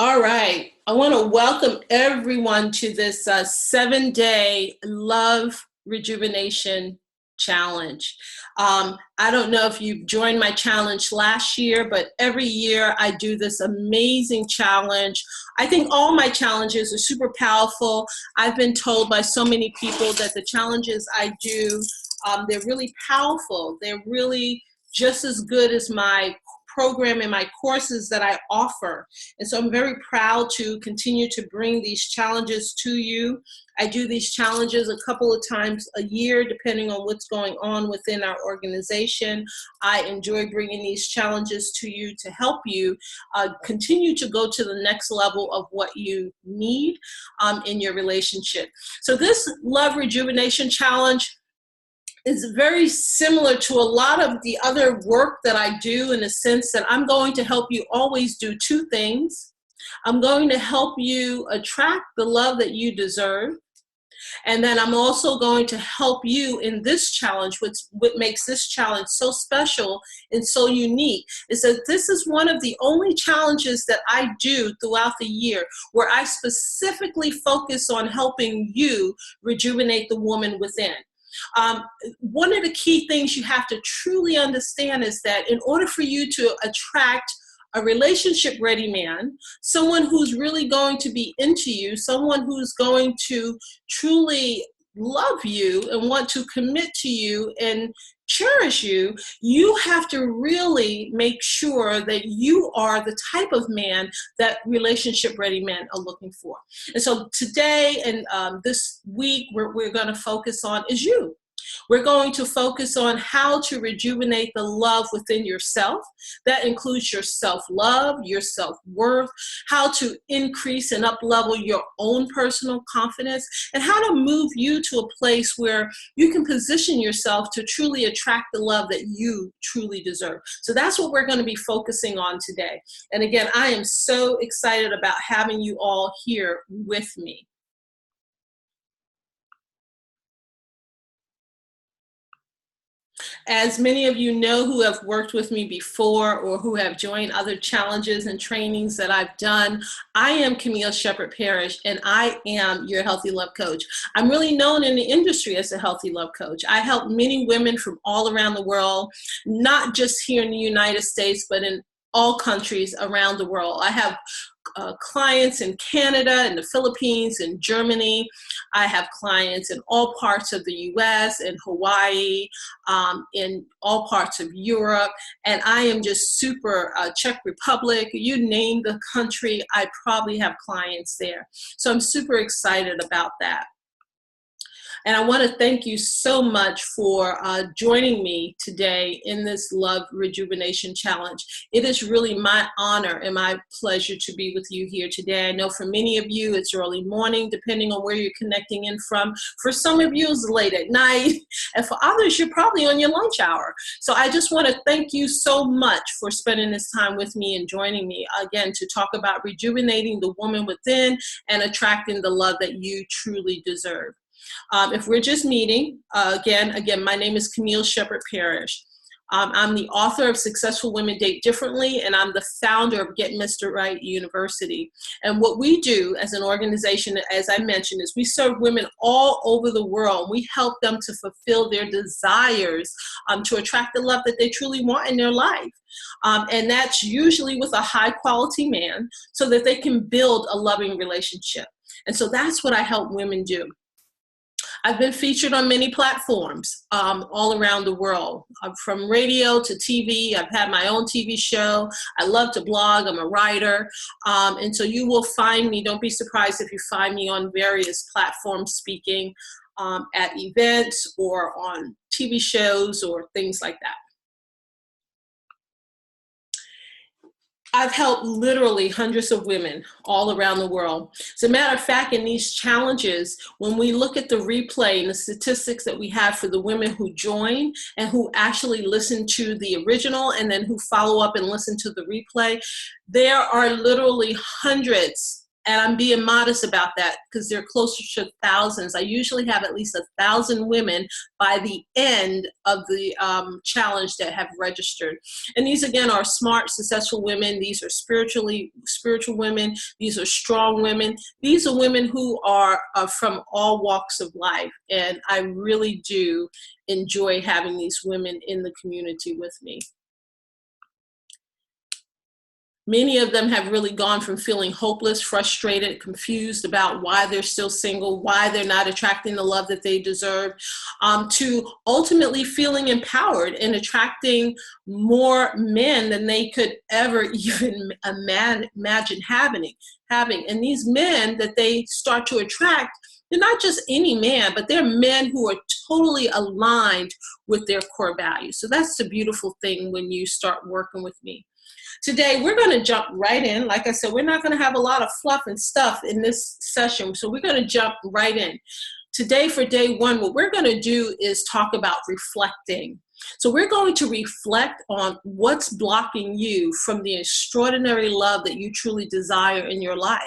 All right. I want to welcome everyone to this 7-day Love Rejuvenation Challenge. I don't know if you've joined my challenge last year, but every year I do this amazing challenge. I think all my challenges are super powerful. I've been told by so many people that the challenges I do, they're really powerful. They're really just as good as my program and my courses that I offer. And so I'm very proud to continue to bring these challenges to you. I do these challenges a couple of times a year, depending on what's going on within our organization. I enjoy bringing these challenges to you to help you continue to go to the next level of what you need in your relationship. So this Love Rejuvenation Challenge is very similar to a lot of the other work that I do, in the sense that I'm going to help you always do two things. I'm going to help you attract the love that you deserve. And then I'm also going to help you in this challenge. What makes this challenge so special and so unique is that this is one of the only challenges that I do throughout the year where I specifically focus on helping you rejuvenate the woman within. One of the key things you have to truly understand is that in order for you to attract a relationship ready man, someone who's really going to be into you, someone who's going to truly love you and want to commit to you and cherish you, you have to really make sure that you are the type of man that relationship ready men are looking for. And so today and this week, we're going to focus on is you. We're going to focus on how to rejuvenate the love within yourself. That includes your self-love, your self-worth, how to increase and up-level your own personal confidence, and how to move you to a place where you can position yourself to truly attract the love that you truly deserve. So that's what we're going to be focusing on today. And again, I am so excited about having you all here with me. As many of you know who have worked with me before or who have joined other challenges and trainings that I've done, I am Camille Sheppard-Parrish, and I am your Healthy Love Coach. I'm really known in the industry as a Healthy Love Coach. I help many women from all around the world, not just here in the United States, but in all countries around the world. I have clients in Canada, in the Philippines, in Germany. I have clients in all parts of the US, in Hawaii, in all parts of Europe. And I am just super, Czech Republic, you name the country, I probably have clients there. So I'm super excited about that. And I want to thank you so much for joining me today in this Love Rejuvenation Challenge. It is really my honor and my pleasure to be with you here today. I know for many of you, it's early morning, depending on where you're connecting in from. For some of you, it's late at night. And for others, you're probably on your lunch hour. So I just want to thank you so much for spending this time with me and joining me again to talk about rejuvenating the woman within and attracting the love that you truly deserve. If we're just meeting, again, my name is Camille Sheppard-Parrish. I'm the author of Successful Women Date Differently, and I'm the founder of Get Mr. Right University. And what we do as an organization, as I mentioned, is we serve women all over the world. We help them to fulfill their desires, to attract the love that they truly want in their life. And that's usually with a high quality man so that they can build a loving relationship. And so that's what I help women do. I've been featured on many platforms all around the world, from radio to TV. I've had my own TV show. I love to blog. I'm a writer. And so you will find me, don't be surprised if you find me on various platforms speaking at events or on TV shows or things like that. I've helped literally hundreds of women all around the world. As a matter of fact, in these challenges, when we look at the replay and the statistics that we have for the women who join and who actually listen to the original and then who follow up and listen to the replay, there are literally hundreds And I'm being modest about that because they're closer to thousands. I usually have at least 1,000 women by the end of the challenge that have registered. And these, again, are smart, successful women. These are spiritual women. These are strong women. These are women who are from all walks of life. And I really do enjoy having these women in the community with me. Many of them have really gone from feeling hopeless, frustrated, confused about why they're still single, why they're not attracting the love that they deserve, to ultimately feeling empowered and attracting more men than they could ever even imagine having. And these men that they start to attract, they're not just any man, but they're men who are totally aligned with their core values. So that's the beautiful thing when you start working with me. Today, we're going to jump right in. Like I said, we're not going to have a lot of fluff and stuff in this session, so we're going to jump right in. Today, for day one, what we're going to do is talk about reflecting. So we're going to reflect on what's blocking you from the extraordinary love that you truly desire in your life.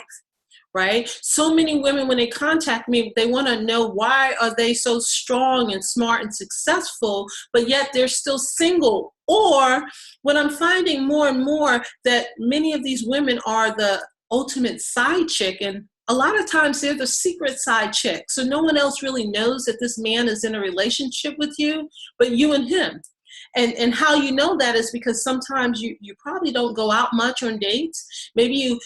Right? So many women, when they contact me, they want to know, why are they so strong and smart and successful, but yet they're still single? Or what I'm finding more and more, that many of these women are the ultimate side chick, and a lot of times they're the secret side chick. So no one else really knows that this man is in a relationship with you, but you and him. And how you know that is because sometimes you probably don't go out much on dates. Maybe you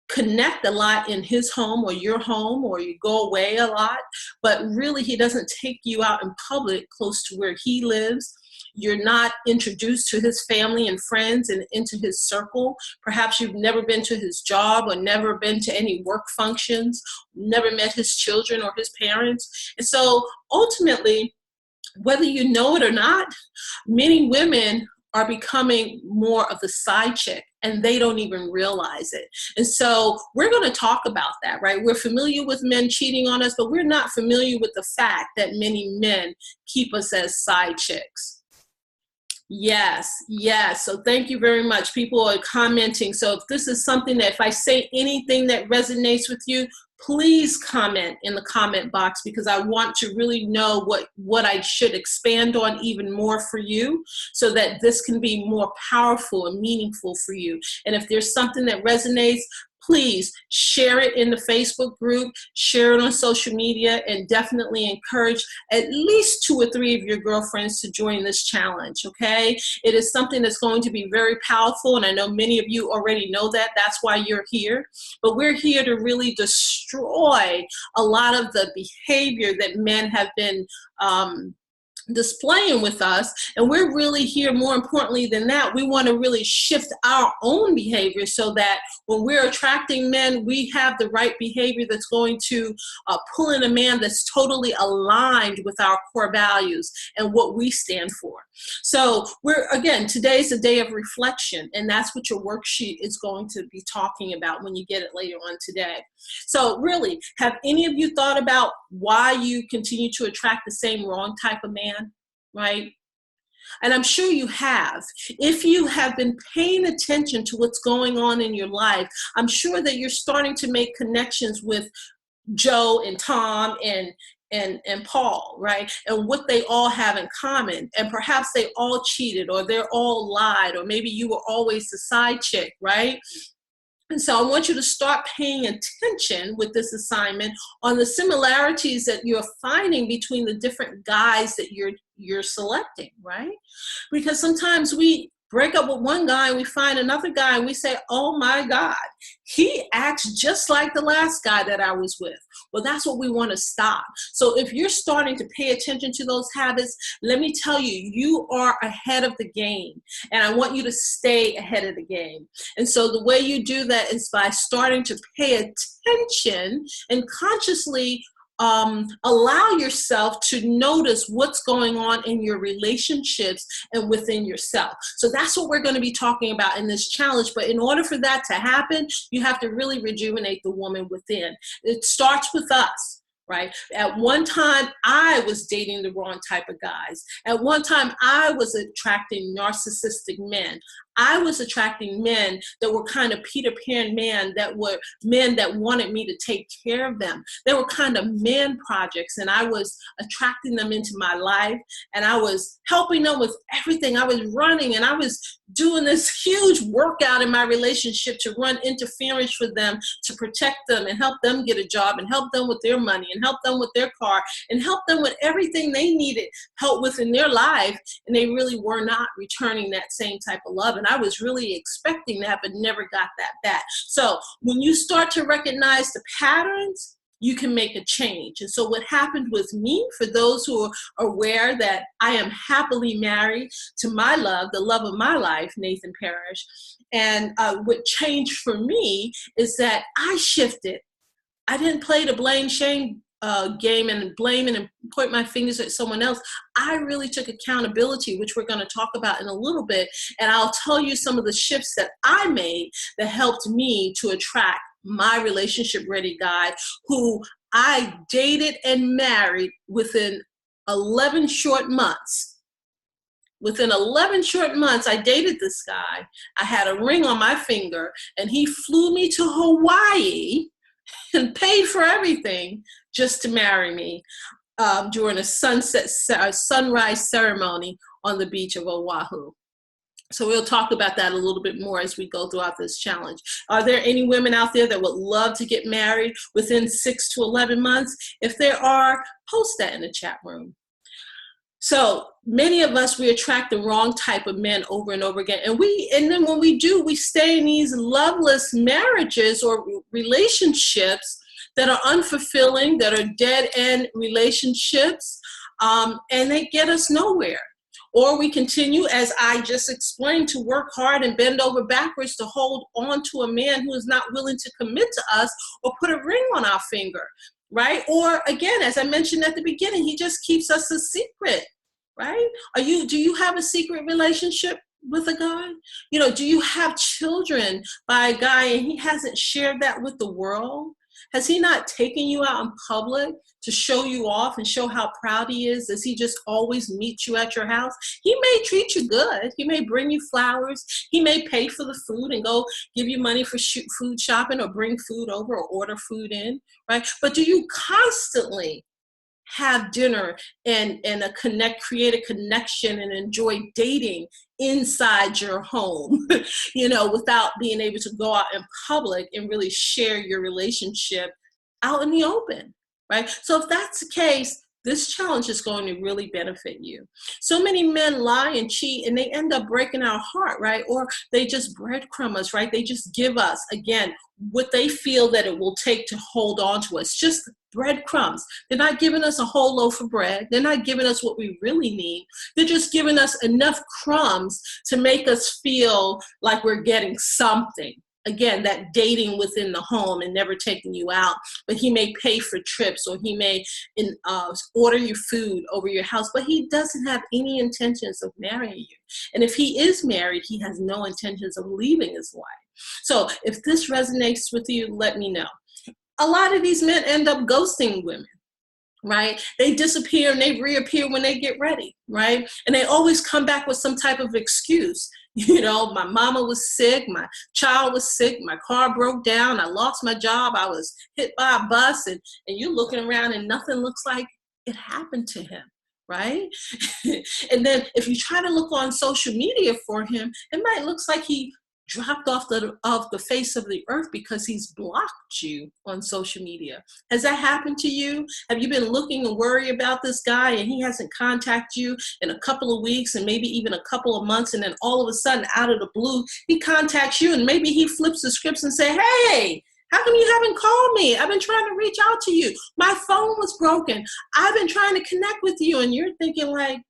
connect a lot in his home or your home, or you go away a lot, but really he doesn't take you out in public close to where he lives. You're not introduced to his family and friends and into his circle. Perhaps you've never been to his job or never been to any work functions, never met his children or his parents. And so ultimately, whether you know it or not, many women are becoming more of the side chick, and they don't even realize it. And so we're going to talk about that, right? We're familiar with men cheating on us, but we're not familiar with the fact that many men keep us as side chicks. Yes. So thank you very much. People are commenting. So if this is something that, if I say anything that resonates with you, please comment in the comment box, because I want to really know what I should expand on even more for you, so that this can be more powerful and meaningful for you. And if there's something that resonates, please share it in the Facebook group, share it on social media, and definitely encourage at least 2 or 3 of your girlfriends to join this challenge, okay? It is something that's going to be very powerful, and I know many of you already know that. That's why you're here. But we're here to really destroy a lot of the behavior that men have been displaying with us. And we're really here, more importantly than that, we want to really shift our own behavior so that when we're attracting men, we have the right behavior that's going to pull in a man that's totally aligned with our core values and what we stand for. So today's a day of reflection, and that's what your worksheet is going to be talking about when you get it later on today. So really, have any of you thought about why you continue to attract the same wrong type of man, right? And I'm sure you have. If you have been paying attention to what's going on in your life, I'm sure that you're starting to make connections with Joe and Tom and Paul, right? And what they all have in common. And perhaps they all cheated, or they're all lied, or maybe you were always the side chick, right? And so I want you to start paying attention with this assignment on the similarities that you're finding between the different guys that you're selecting, right? Because sometimes we break up with one guy and we find another guy and we say, oh my God, he acts just like the last guy that I was with. Well, that's what we want to stop. So if you're starting to pay attention to those habits, let me tell you, you are ahead of the game. And I want you to stay ahead of the game. And so the way you do that is by starting to pay attention and consciously allow yourself to notice what's going on in your relationships and within yourself. So that's what we're going to be talking about in this challenge. But in order for that to happen, you have to really rejuvenate the woman within. It starts with us. Right? At one time, I was dating the wrong type of guys. At one time, I was attracting narcissistic men. I was attracting men that were kind of Peter Pan men, that were men that wanted me to take care of them. They were kind of man projects, and I was attracting them into my life, and I was helping them with everything. I was running, and I was doing this huge workout in my relationship to run interference for them, to protect them and help them get a job and help them with their money and help them with their car and help them with everything they needed help with in their life. And they really were not returning that same type of love. And I was really expecting that, but never got that back. So when you start to recognize the patterns, you can make a change. And so what happened with me, for those who are aware that I am happily married to my love, the love of my life, Nathan Parrish, and what changed for me is that I shifted. I didn't play the blame shame game and blaming and point my fingers at someone else. I really took accountability, which we're going to talk about in a little bit. And I'll tell you some of the shifts that I made that helped me to attract my relationship ready guy, who I dated and married within 11 short months. Within 11 short months, I dated this guy. I had a ring on my finger, and he flew me to Hawaii and paid for everything just to marry me during a sunrise ceremony on the beach of Oahu. So we'll talk about that a little bit more as we go throughout this challenge. Are there any women out there that would love to get married within 6 to 11 months? If there are, post that in the chat room. So many of us, we attract the wrong type of men over and over again. And then when we do, we stay in these loveless marriages or relationships that are unfulfilling, that are dead-end relationships, and they get us nowhere. Or we continue, as I just explained, to work hard and bend over backwards to hold on to a man who is not willing to commit to us or put a ring on our finger, right? Or again, as I mentioned at the beginning, he just keeps us a secret, right? Do you have a secret relationship with a guy? You know, do you have children by a guy and he hasn't shared that with the world? Has he not taken you out in public to show you off and show how proud he is? Does he just always meet you at your house? He may treat you good. He may bring you flowers. He may pay for the food and go give you money for food shopping or bring food over or order food in, right? But do you constantly have dinner and create a connection and enjoy dating inside your home, you know, without being able to go out in public and really share your relationship out in the open, right? So if that's the case, this challenge is going to really benefit you. So many men lie and cheat and they end up breaking our heart, right? Or they just breadcrumb us, right? They just give us, again, what they feel that it will take to hold on to us, just breadcrumbs. They're not giving us a whole loaf of bread. They're not giving us what we really need. They're just giving us enough crumbs to make us feel like we're getting something. Again, that dating within the home and never taking you out, but he may pay for trips or he may order you food over your house, but he doesn't have any intentions of marrying you. And if he is married, he has no intentions of leaving his wife. So if this resonates with you, let me know. A lot of these men end up ghosting women, right? They disappear and they reappear when they get ready, right? And they always come back with some type of excuse. You know, my mama was sick, my child was sick, my car broke down, I lost my job, I was hit by a bus, and you're looking around and nothing looks like it happened to him, right? And then if you try to look on social media for him, it might look like he dropped off the face of the earth because he's blocked you on social media. Has that happened to you? Have you been looking and worried about this guy and he hasn't contacted you in a couple of weeks and maybe even a couple of months, and then all of a sudden out of the blue he contacts you and maybe he flips the scripts and say, hey, how come you haven't called me? I've been trying to reach out to you. My phone was broken. I've been trying to connect with you. And you're thinking like,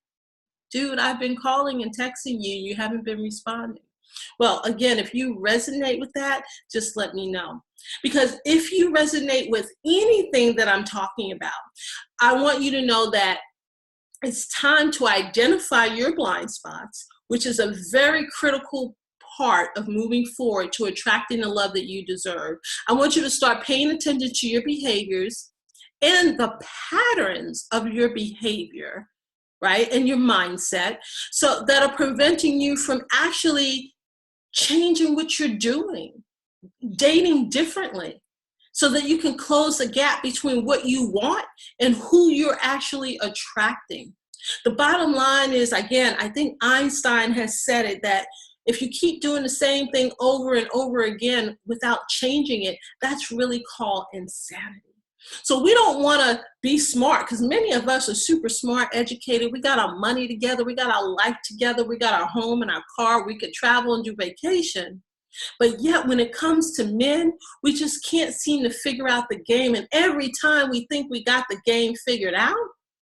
dude, I've been calling and texting you. You haven't been responding. Well, again, if you resonate with that, just let me know. Because if you resonate with anything that I'm talking about, I want you to know that it's time to identify your blind spots, which is a very critical part of moving forward to attracting the love that you deserve. I want you to start paying attention to your behaviors and the patterns of your behavior, right? And your mindset, so that are preventing you from actually changing what you're doing, dating differently, so that you can close the gap between what you want and who you're actually attracting. The bottom line is, again, I think Einstein has said it, that if you keep doing the same thing over and over again without changing it, that's really called insanity. So we don't want to be smart, because many of us are super smart, educated. We got our money together. We got our life together. We got our home and our car. We could travel and do vacation. But yet when it comes to men, we just can't seem to figure out the game. And every time we think we got the game figured out,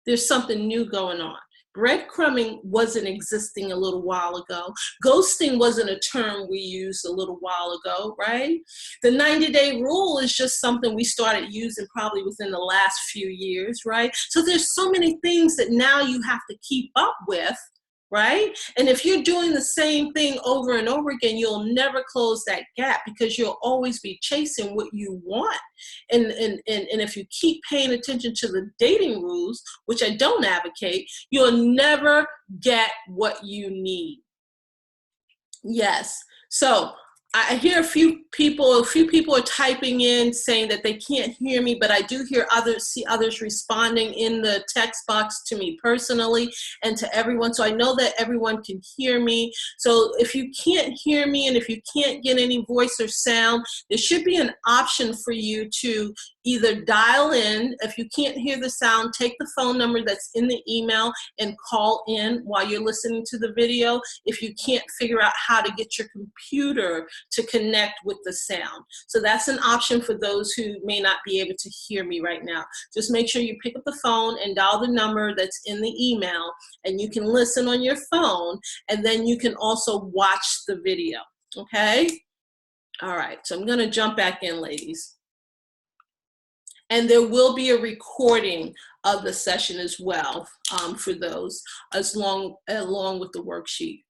there's something new going on. Breadcrumbing wasn't existing a little while ago. Ghosting wasn't a term we used a little while ago, right? The 90-day rule is just something we started using probably within the last few years, right? So there's so many things that now you have to keep up with, right? And if you're doing the same thing over and over again, you'll never close that gap, because you'll always be chasing what you want. And if you keep paying attention to the dating rules, which I don't advocate, you'll never get what you need. Yes. So I hear a few people are typing in saying that they can't hear me, but I do see others responding in the text box to me personally and to everyone. So I know that everyone can hear me. So if you can't hear me and if you can't get any voice or sound, there should be an option for you to either dial in. If you can't hear the sound, take the phone number that's in the email and call in while you're listening to the video. If you can't figure out how to get your computer to connect with the sound. So that's an option for those who may not be able to hear me right now. Just make sure you pick up the phone and dial the number that's in the email, and you can listen on your phone, and then you can also watch the video, okay? All right, so I'm gonna jump back in, ladies. And there will be a recording of the session as well for those, along with the worksheet.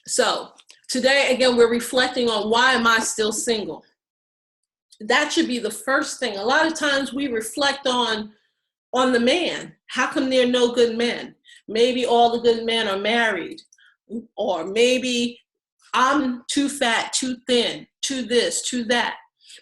So today, again, we're reflecting on, why am I still single? That should be the first thing. A lot of times we reflect on the man. How come there are no good men? Maybe all the good men are married, or maybe I'm too fat, too thin, too this, too that.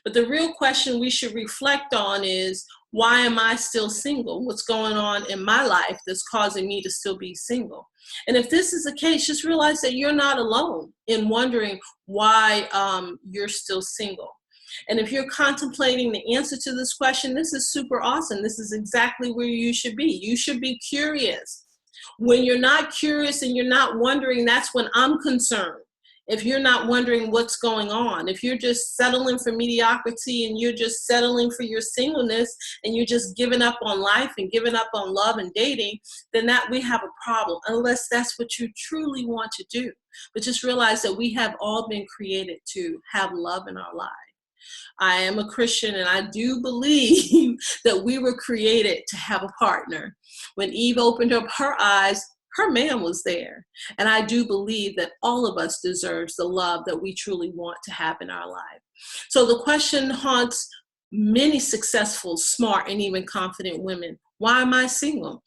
But the real question we should reflect on is, why am I still single? What's going on in my life that's causing me to still be single? And if this is the case, just realize that you're not alone in wondering why you're still single. And if you're contemplating the answer to this question, this is super awesome. This is exactly where you should be. You should be curious. When you're not curious and you're not wondering, that's when I'm concerned. If you're not wondering what's going on, if you're just settling for mediocrity and you're just settling for your singleness and you're just giving up on life and giving up on love and dating, then that we have a problem, unless that's what you truly want to do. But just realize that we have all been created to have love in our lives. I am a Christian, and I do believe that we were created to have a partner. When Eve opened up her eyes, her man was there. And I do believe that all of us deserves the love that we truly want to have in our life. So the question haunts many successful, smart, and even confident women. Why am I single?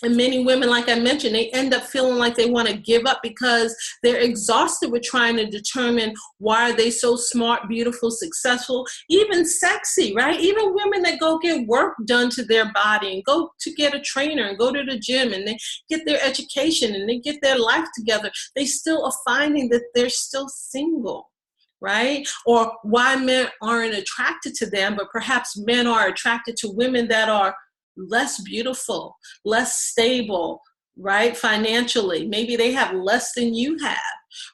And many women, like I mentioned, they end up feeling like they want to give up because they're exhausted with trying to determine, why are they so smart, beautiful, successful, even sexy, right? Even women that go get work done to their body and go to get a trainer and go to the gym and they get their education and they get their life together, they still are finding that they're still single, right? Or why men aren't attracted to them, but perhaps men are attracted to women that are less beautiful, less stable, right? Financially, maybe they have less than you have,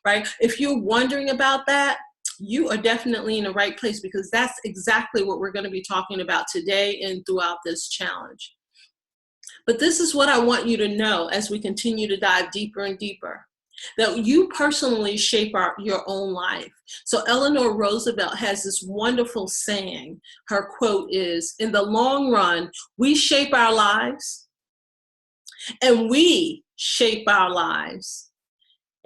right? If you're wondering about that, you are definitely in the right place, because that's exactly what we're going to be talking about today and throughout this challenge. But this is what I want you to know as we continue to dive deeper and deeper, that you personally shape your own life. So Eleanor Roosevelt has this wonderful saying. Her quote is, "In the long run, we shape our lives and we shape our lives."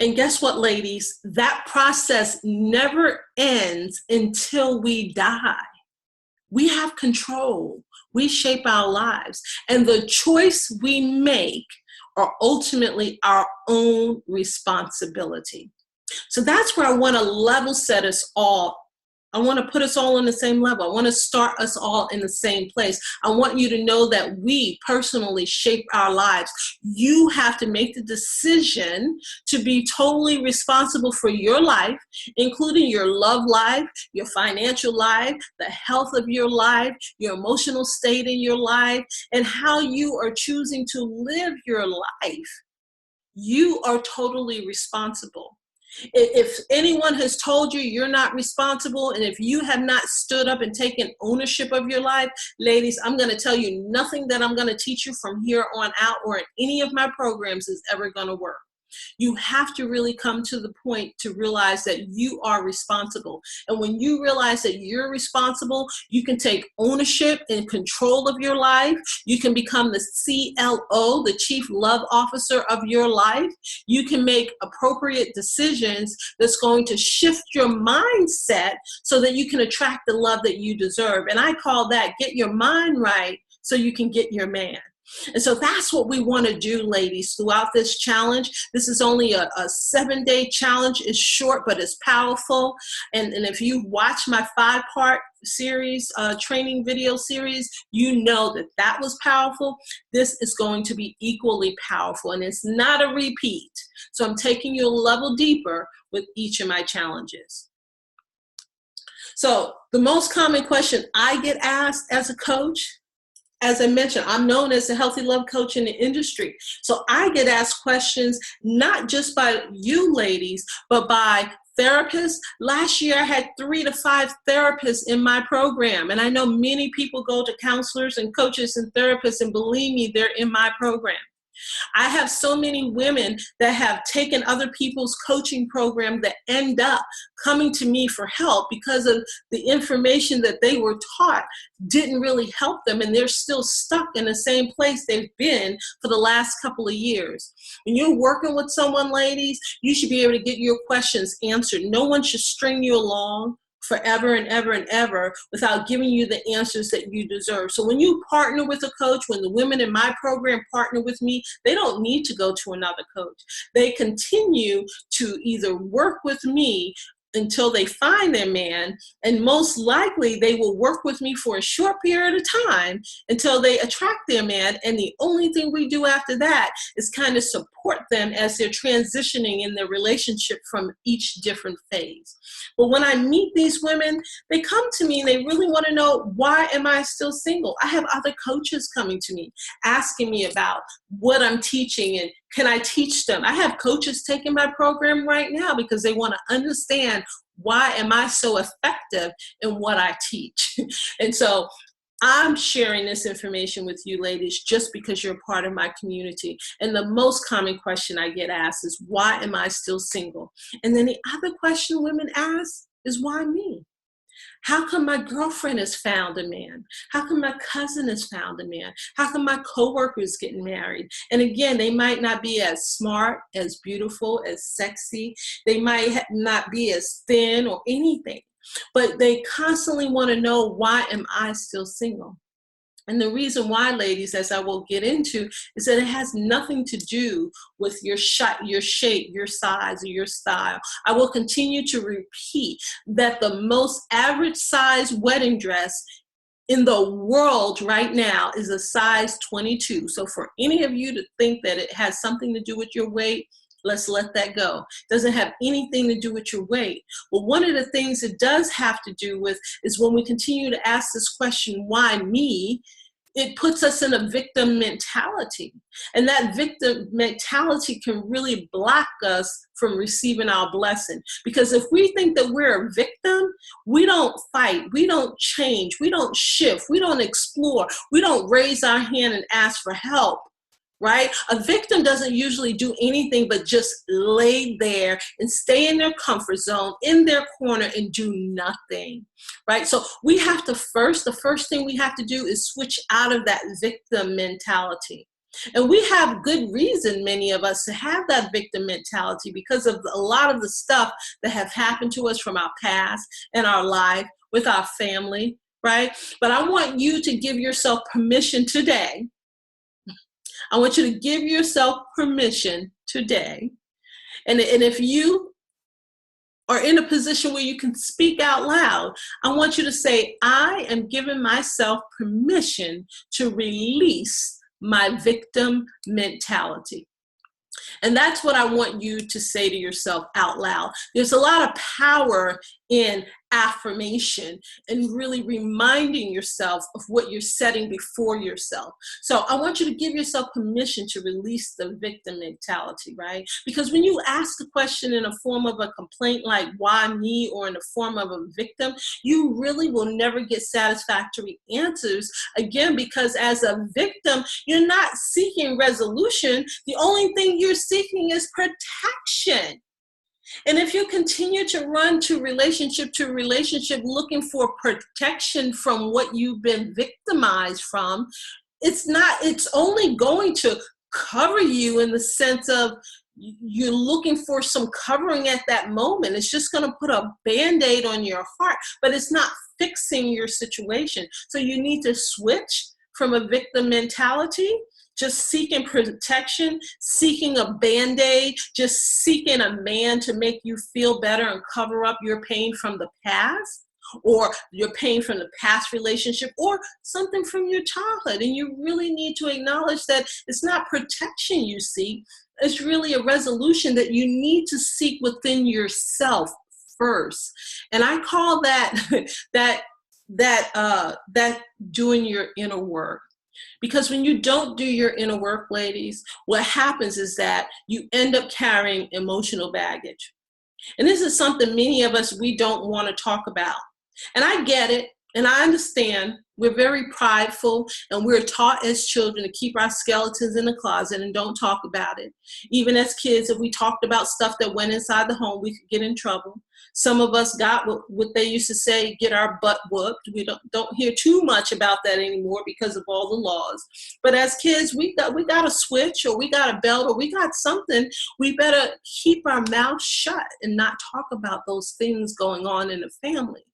And guess what, ladies? That process never ends until we die. We have control. We shape our lives. And the choice we make are ultimately our own responsibility. So that's where I want to level set us all. I want to put us all on the same level. I want to start us all in the same place. I want you to know that we personally shape our lives. You have to make the decision to be totally responsible for your life, including your love life, your financial life, the health of your life, your emotional state in your life, and how you are choosing to live your life. You are totally responsible. If anyone has told you you're not responsible, and if you have not stood up and taken ownership of your life, ladies, I'm going to tell you nothing that I'm going to teach you from here on out or in any of my programs is ever going to work. You have to really come to the point to realize that you are responsible. And when you realize that you're responsible, you can take ownership and control of your life. You can become the CLO, the Chief Love Officer of your life. You can make appropriate decisions that's going to shift your mindset so that you can attract the love that you deserve. And I call that get your mind right so you can get your man. And so that's what we want to do, ladies, throughout this challenge. This is only a 7-day challenge. It's short, but it's powerful. And if you watch my 5-part series, training video series, you know that that was powerful. This is going to be equally powerful, and it's not a repeat. So I'm taking you a level deeper with each of my challenges. So the most common question I get asked as a coach, as I mentioned, I'm known as a healthy love coach in the industry. So I get asked questions, not just by you ladies, but by therapists. Last year, I had 3 to 5 therapists in my program. And I know many people go to counselors and coaches and therapists, and believe me, they're in my program. I have so many women that have taken other people's coaching program that end up coming to me for help because of the information that they were taught didn't really help them, and they're still stuck in the same place they've been for the last couple of years. When you're working with someone, ladies, you should be able to get your questions answered. No one should string you along forever and ever and ever without giving you the answers that you deserve. So when you partner with a coach, when the women in my program partner with me, they don't need to go to another coach. They continue to either work with me until they find their man, and most likely they will work with me for a short period of time until they attract their man, and the only thing we do after that is kind of support them as they're transitioning in their relationship from each different phase. But when I meet these women, they come to me and they really want to know, why am I still single? I have other coaches coming to me asking me about what I'm teaching and can I teach them? I have coaches taking my program right now because they want to understand, why am I so effective in what I teach? And so I'm sharing this information with you ladies just because you're part of my community. And the most common question I get asked is, why am I still single? And then the other question women ask is, why me? How come my girlfriend has found a man? How come my cousin has found a man? How come my coworker is getting married? And again, they might not be as smart, as beautiful, as sexy. They might not be as thin or anything, but they constantly want to know, why am I still single? And the reason why, ladies, as I will get into, is that it has nothing to do with your shape, your size, or your style. I will continue to repeat that the most average size wedding dress in the world right now is a size 22. So for any of you to think that it has something to do with your weight, let's let that go. It doesn't have anything to do with your weight. Well, one of the things it does have to do with is when we continue to ask this question, why me? It puts us in a victim mentality. And that victim mentality can really block us from receiving our blessing. Because if we think that we're a victim, we don't fight, we don't change, we don't shift, we don't explore, we don't raise our hand and ask for help. Right? A victim doesn't usually do anything but just lay there and stay in their comfort zone, in their corner, and do nothing. Right? So we have to the first thing we have to do is switch out of that victim mentality. And we have good reason, many of us, to have that victim mentality because of a lot of the stuff that have happened to us from our past and our life with our family. Right? But I want you to give yourself permission today. I want you to give yourself permission today. And if you are in a position where you can speak out loud, I want you to say, I am giving myself permission to release my victim mentality. And that's what I want you to say to yourself out loud. There's a lot of power in affirmation and really reminding yourself of what you're setting before yourself. So I want you to give yourself permission to release the victim mentality, right? Because when you ask a question in a form of a complaint like, why me, or in the form of a victim, you really will never get satisfactory answers. Again, because as a victim, you're not seeking resolution. The only thing you're seeking is protection. And if you continue to run to relationship looking for protection from what you've been victimized from, it's only going to cover you in the sense of you're looking for some covering at that moment. It's just going to put a Band-Aid on your heart, but it's not fixing your situation. So you need to switch from a victim mentality, just seeking protection, seeking a Band-Aid, just seeking a man to make you feel better and cover up your pain from the past, or your pain from the past relationship, or something from your childhood. And you really need to acknowledge that it's not protection you seek. It's really a resolution that you need to seek within yourself first. And I call that doing your inner work. Because when you don't do your inner work, ladies, what happens is that you end up carrying emotional baggage. And this is something many of us, we don't want to talk about. And I get it, and I understand. We're very prideful, and we're taught as children to keep our skeletons in the closet and don't talk about it. Even as kids, if we talked about stuff that went inside the home, we could get in trouble. Some of us got what they used to say, get our butt whooped. We don't hear too much about that anymore because of all the laws. But as kids, we got a switch, or we got a belt, or we got something. We better keep our mouth shut and not talk about those things going on in the family.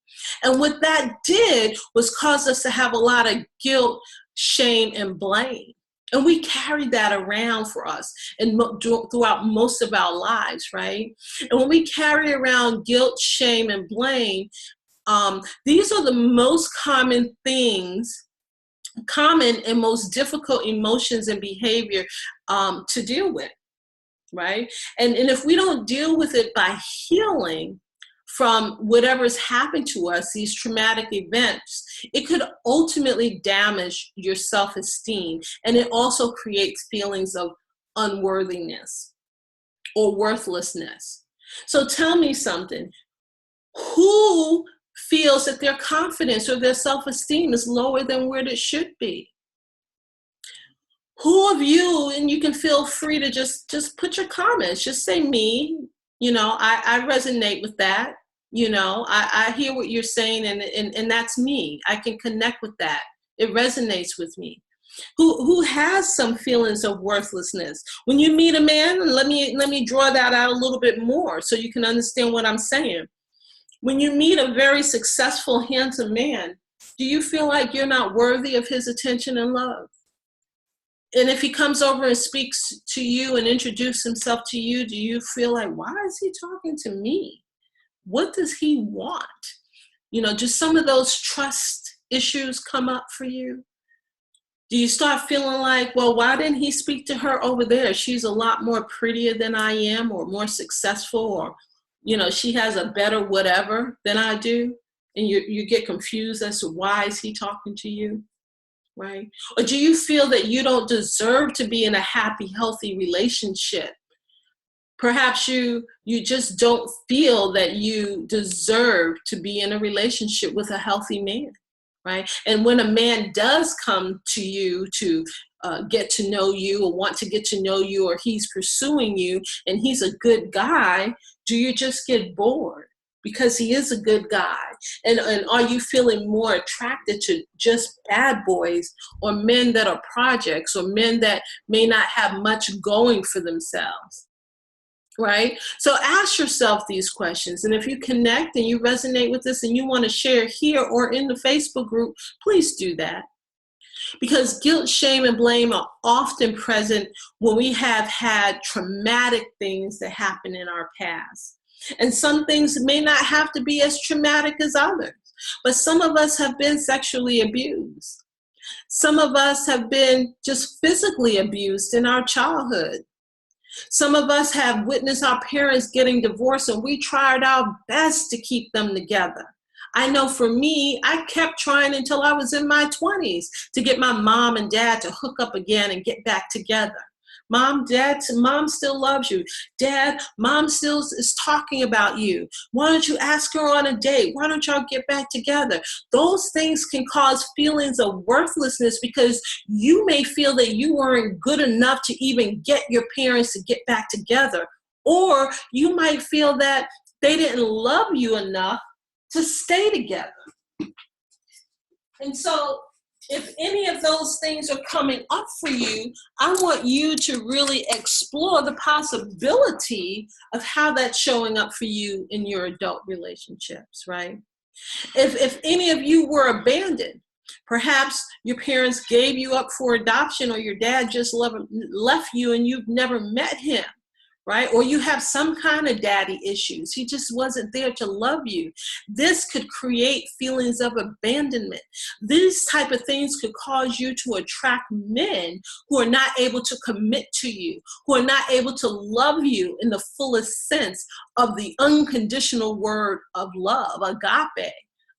And what that did was cause us to have a lot of guilt, shame, and blame. And we carried that around for us and throughout most of our lives, right? And when we carry around guilt, shame, and blame, these are the most common things, common and most difficult emotions and behavior to deal with, right? And if we don't deal with it by healing from whatever's happened to us, these traumatic events, it could ultimately damage your self-esteem. And it also creates feelings of unworthiness or worthlessness. So tell me something. Who feels that their confidence or their self-esteem is lower than where it should be? Who of you, and you can feel free to just put your comments, just say me, I resonate with that. I hear what you're saying, and that's me. I can connect with that. It resonates with me. Who has some feelings of worthlessness? When you meet a man, let me draw that out a little bit more so you can understand what I'm saying. When you meet a very successful, handsome man, do you feel like you're not worthy of his attention and love? And if he comes over and speaks to you and introduces himself to you, do you feel like, why is he talking to me? What does he want? Just some of those trust issues come up for you. Do you start feeling like, well, why didn't he speak to her over there? She's a lot more prettier than I am, or more successful, or, she has a better whatever than I do. And you get confused as to why is he talking to you, right? Or do you feel that you don't deserve to be in a happy, healthy relationship? Perhaps you just don't feel that you deserve to be in a relationship with a healthy man, right? And when a man does come to you to get to know you, or want to get to know you, or he's pursuing you and he's a good guy, do you just get bored because he is a good guy? And are you feeling more attracted to just bad boys, or men that are projects, or men that may not have much going for themselves? Right? So ask yourself these questions. And if you connect and you resonate with this and you want to share here or in the Facebook group, please do that. Because guilt, shame, and blame are often present when we have had traumatic things that happen in our past. And some things may not have to be as traumatic as others, but some of us have been sexually abused. Some of us have been just physically abused in our childhood. Some of us have witnessed our parents getting divorced, and we tried our best to keep them together. I know for me, I kept trying until I was in my 20s to get my mom and dad to hook up again and get back together. Mom, Dad, Mom still loves you. Dad, Mom still is talking about you. Why don't you ask her on a date? Why don't y'all get back together? Those things can cause feelings of worthlessness because you may feel that you weren't good enough to even get your parents to get back together. Or you might feel that they didn't love you enough to stay together. And so if any of those things are coming up for you, I want you to really explore the possibility of how that's showing up for you in your adult relationships, right? If any of you were abandoned, perhaps your parents gave you up for adoption, or your dad just left you and you've never met him, right? Or you have some kind of daddy issues. He just wasn't there to love you. This could create feelings of abandonment. These type of things could cause you to attract men who are not able to commit to you, who are not able to love you in the fullest sense of the unconditional word of love, agape.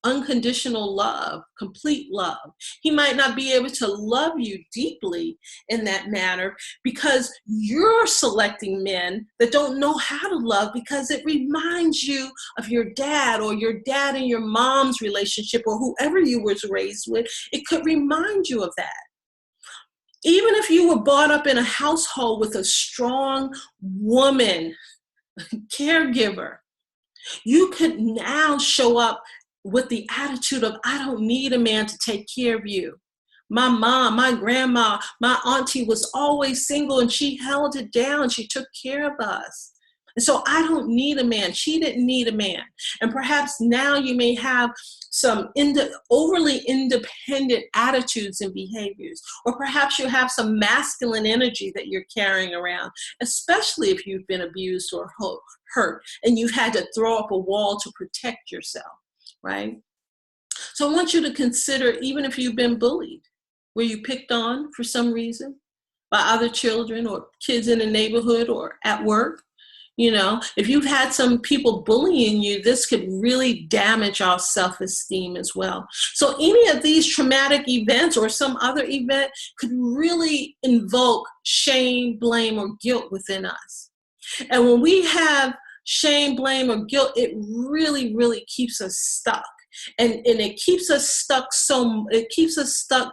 Unconditional love, complete love. He might not be able to love you deeply in that manner because you're selecting men that don't know how to love because it reminds you of your dad or your dad and your mom's relationship or whoever you was raised with. It could remind you of that. Even if you were brought up in a household with a strong woman, caregiver, you could now show up with the attitude of, I don't need a man to take care of you. My mom, my grandma, my auntie was always single and she held it down. She took care of us. And so I don't need a man. She didn't need a man. And perhaps now you may have some overly independent attitudes and behaviors, or perhaps you have some masculine energy that you're carrying around, especially if you've been abused or hurt and you've had to throw up a wall to protect yourself. Right? So I want you to consider, even if you've been bullied, were you picked on for some reason by other children or kids in the neighborhood or at work? You know, if you've had some people bullying you, this could really damage our self-esteem as well. So any of these traumatic events or some other event could really invoke shame, blame, or guilt within us. And when we have shame, blame, or guilt, it really, really keeps us stuck. And it keeps us stuck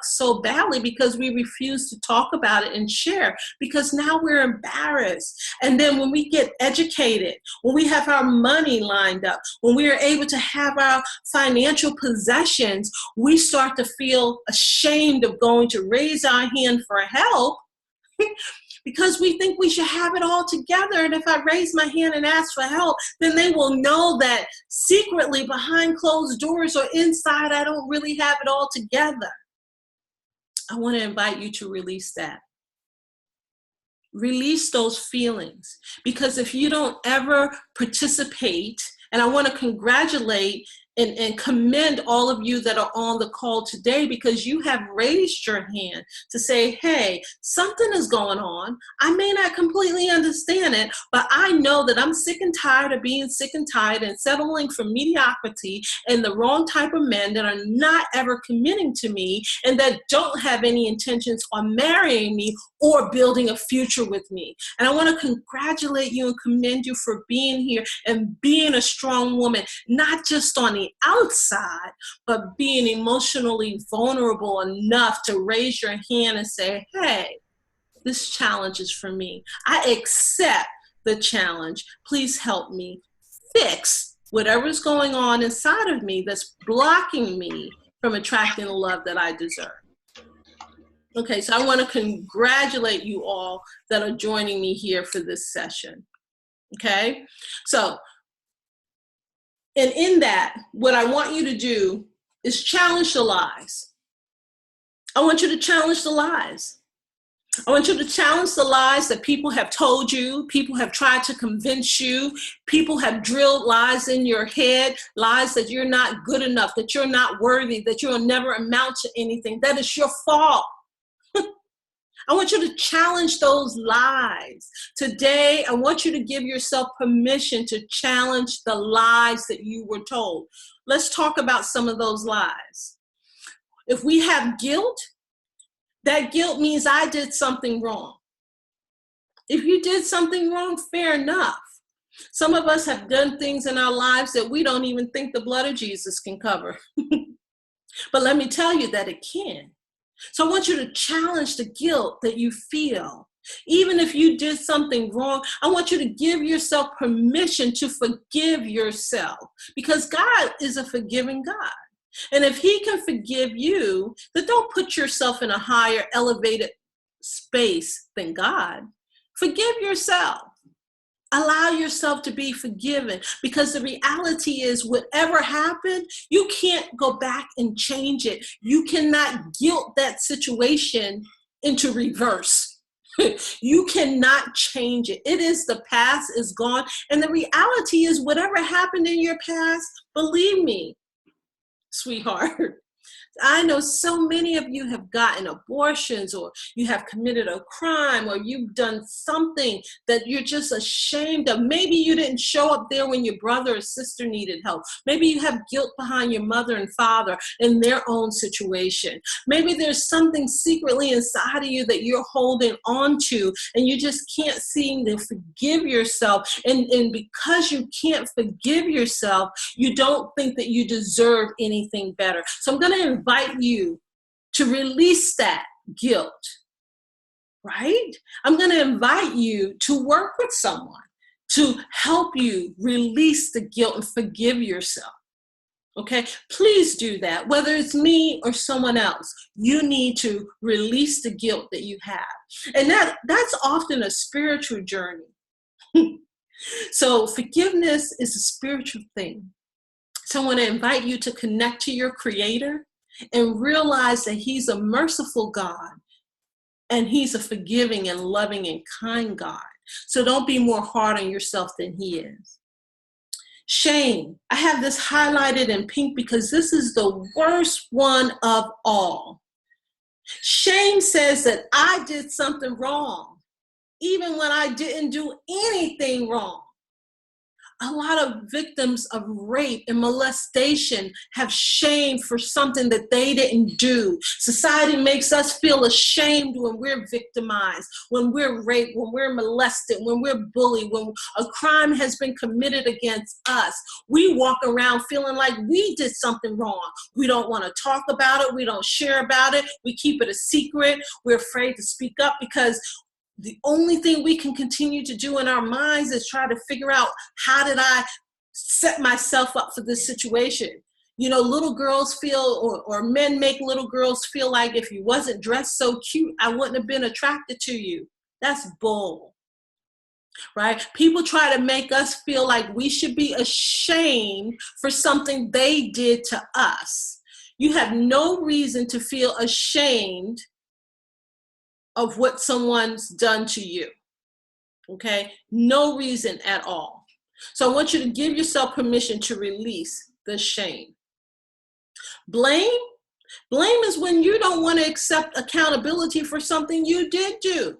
so badly because we refuse to talk about it and share, because now we're embarrassed. And then when we get educated, when we have our money lined up, when we are able to have our financial possessions, we start to feel ashamed of going to raise our hand for help because we think we should have it all together. And if I raise my hand and ask for help, then they will know that secretly behind closed doors or inside, I don't really have it all together. I want to invite you to release that. Release those feelings, because if you don't ever participate, and I want to congratulate and commend all of you that are on the call today, because you have raised your hand to say, hey, something is going on. I may not completely understand it, but I know that I'm sick and tired of being sick and tired and settling for mediocrity and the wrong type of men that are not ever committing to me and that don't have any intentions on marrying me or building a future with me. And I want to congratulate you and commend you for being here and being a strong woman, not just on the outside, but being emotionally vulnerable enough to raise your hand and say, hey, this challenge is for me. I accept the challenge. Please help me fix whatever's going on inside of me that's blocking me from attracting the love that I deserve. Okay, so I want to congratulate you all that are joining me here for this session. Okay, so, and in that, what I want you to do is challenge the lies. I want you to challenge the lies. I want you to challenge the lies that people have told you, people have tried to convince you, people have drilled lies in your head, lies that you're not good enough, that you're not worthy, that you'll never amount to anything. That is your fault. I want you to challenge those lies. Today, I want you to give yourself permission to challenge the lies that you were told. Let's talk about some of those lies. If we have guilt, that guilt means I did something wrong. If you did something wrong, fair enough. Some of us have done things in our lives that we don't even think the blood of Jesus can cover. But let me tell you that it can. So I want you to challenge the guilt that you feel. Even if you did something wrong, I want you to give yourself permission to forgive yourself, because God is a forgiving God. And if he can forgive you, then don't put yourself in a higher, elevated space than God. Forgive yourself. Allow yourself to be forgiven, because the reality is whatever happened, you can't go back and change it. You cannot guilt that situation into reverse. You cannot change it. It is the past, is gone. And the reality is whatever happened in your past, believe me, sweetheart, I know so many of you have gotten abortions, or you have committed a crime, or you've done something that you're just ashamed of. Maybe you didn't show up there when your brother or sister needed help. Maybe you have guilt behind your mother and father in their own situation. Maybe there's something secretly inside of you that you're holding on to, and you just can't seem to forgive yourself. And because you can't forgive yourself, you don't think that you deserve anything better. So I'm going to invite you to release that guilt, right? I'm going to invite you to work with someone to help you release the guilt and forgive yourself. Okay, please do that. Whether it's me or someone else, you need to release the guilt that you have. And that's often a spiritual journey. So forgiveness is a spiritual thing. So I want to invite you to connect to your Creator and realize that he's a merciful God, and he's a forgiving and loving and kind God. So don't be more hard on yourself than he is. Shame. I have this highlighted in pink because this is the worst one of all. Shame says that I did something wrong, even when I didn't do anything wrong. A lot of victims of rape and molestation have shame for something that they didn't do. Society makes us feel ashamed when we're victimized, when we're raped, when we're molested, when we're bullied, when a crime has been committed against us. We walk around feeling like we did something wrong. We don't want to talk about it. We don't share about it. We keep it a secret. We're afraid to speak up because the only thing we can continue to do in our minds is try to figure out, how did I set myself up for this situation? You know, little girls feel, or men make little girls feel like if you wasn't dressed so cute, I wouldn't have been attracted to you. That's bull, right? People try to make us feel like we should be ashamed for something they did to us. You have no reason to feel ashamed of what someone's done to you, okay? No reason at all. So I want you to give yourself permission to release the shame. Blame is when you don't want to accept accountability for something you did do.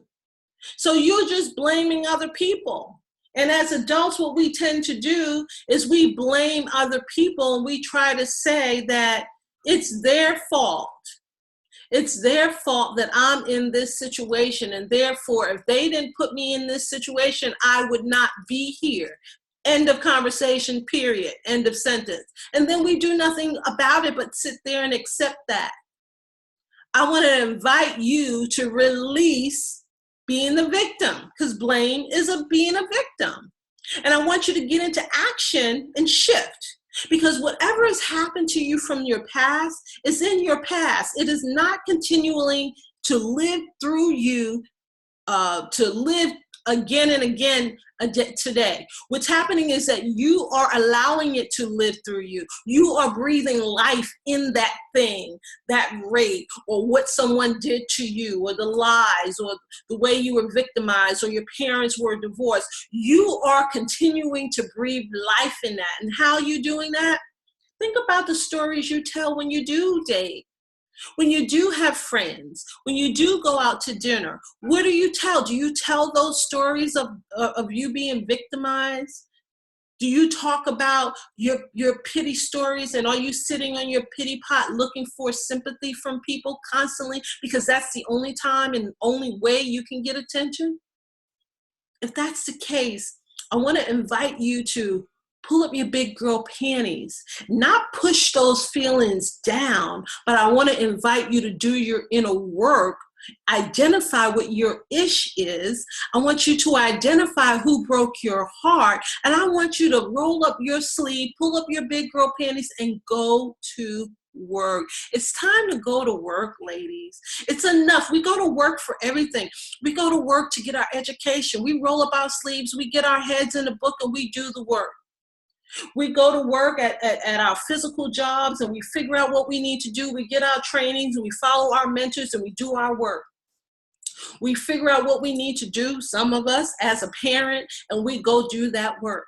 So you're just blaming other people. And as adults, what we tend to do is we blame other people, and we try to say that it's their fault. It's their fault that I'm in this situation, and therefore, if they didn't put me in this situation, I would not be here. End of conversation, period. End of sentence. And then we do nothing about it but sit there and accept that. I want to invite you to release being the victim, because blame is being a victim. And I want you to get into action and shift. Because whatever has happened to you from your past is in your past. It is not continuing to live through you, to live again and again today. What's happening is that you are allowing it to live through you. You are breathing life in that thing, that rape, or what someone did to you, or the lies, or the way you were victimized, or your parents were divorced. You are continuing to breathe life in that. And how are you doing that? Think about the stories you tell when you do date. When you do have friends, when you do go out to dinner, what do you tell? Do you tell those stories of you being victimized? Do you talk about your pity stories, and are you sitting on your pity pot looking for sympathy from people constantly because that's the only time and only way you can get attention? If that's the case, I want to invite you to pull up your big girl panties, not push those feelings down, but I want to invite you to do your inner work, identify what your ish is. I want you to identify who broke your heart, and I want you to roll up your sleeve, pull up your big girl panties, and go to work. It's time to go to work, ladies. It's enough. We go to work for everything. We go to work to get our education. We roll up our sleeves, we get our heads in the book, and we do the work. We go to work at our physical jobs, and we figure out what we need to do. We get our trainings, and we follow our mentors, and we do our work. We figure out what we need to do, some of us as a parent, and we go do that work.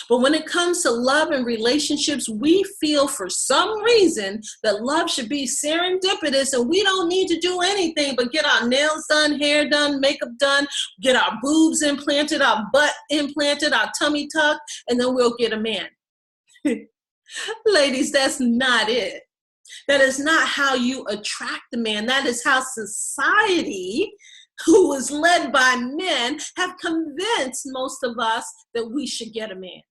But when it comes to love and relationships, we feel for some reason that love should be serendipitous, and we don't need to do anything but get our nails done, hair done, makeup done, get our boobs implanted, our butt implanted, our tummy tucked, and then we'll get a man. Ladies, that's not it. That is not how you attract a man. That is how society, who is led by men, have convinced most of us that we should get a man.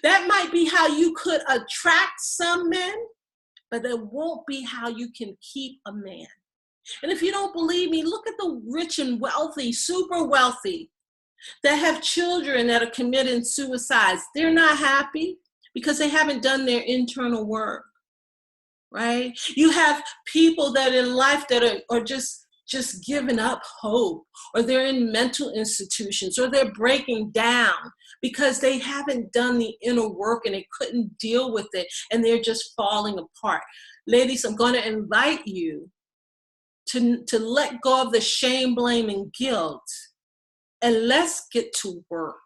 That might be how you could attract some men, but it won't be how you can keep a man. And if you don't believe me, look at the rich and wealthy, super wealthy, that have children that are committing suicides. They're not happy because they haven't done their internal work, right? You have people that in life that are just giving up hope, or they're in mental institutions, or they're breaking down because they haven't done the inner work and they couldn't deal with it, and they're just falling apart. Ladies, I'm going to invite you to let go of the shame, blame, and guilt, and let's get to work.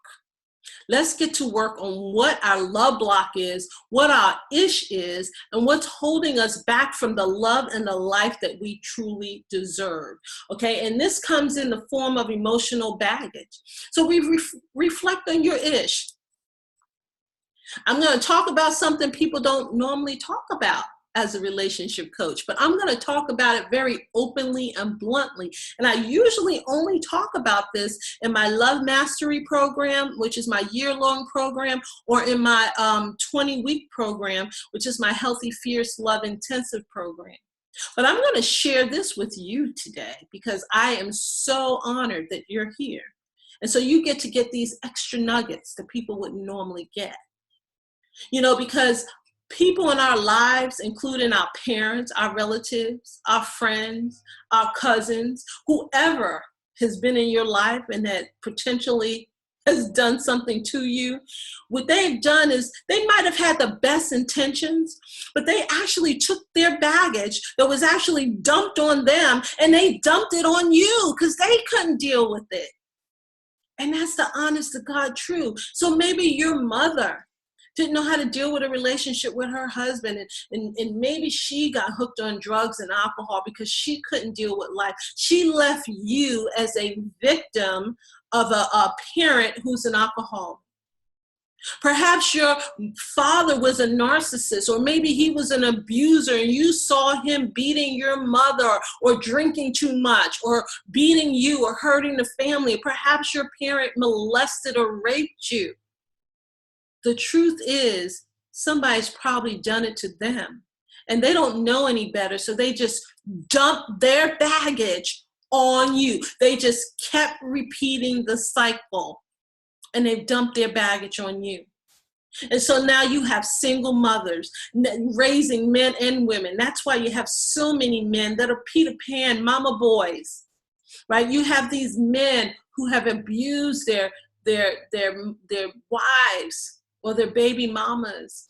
Let's get to work on what our love block is, what our ish is, and what's holding us back from the love and the life that we truly deserve. Okay, and this comes in the form of emotional baggage. So we reflect on your ish. I'm going to talk about something people don't normally talk about as a relationship coach, but I'm going to talk about it very openly and bluntly. And I usually only talk about this in my Love Mastery program, which is my year-long program, or in my 20-week program, which is my Healthy Fierce Love Intensive program. But I'm going to share this with you today because I am so honored that you're here. And so you get to get these extra nuggets that people wouldn't normally get. You know, because people in our lives, including our parents, our relatives, our friends, our cousins, whoever has been in your life and that potentially has done something to you, what they've done is they might have had the best intentions, but they actually took their baggage that was actually dumped on them and they dumped it on you because they couldn't deal with it. And that's the honest to God truth. So maybe your mother didn't know how to deal with a relationship with her husband, and maybe she got hooked on drugs and alcohol because she couldn't deal with life. She left you as a victim of a parent who's an alcoholic. Perhaps your father was a narcissist, or maybe he was an abuser and you saw him beating your mother, or drinking too much, or beating you, or hurting the family. Perhaps your parent molested or raped you. The truth is, somebody's probably done it to them and they don't know any better. So they just dumped their baggage on you. They just kept repeating the cycle and they've dumped their baggage on you. And so now you have single mothers raising men and women. That's why you have so many men that are Peter Pan, mama boys, right? You have these men who have abused their wives or their baby mamas.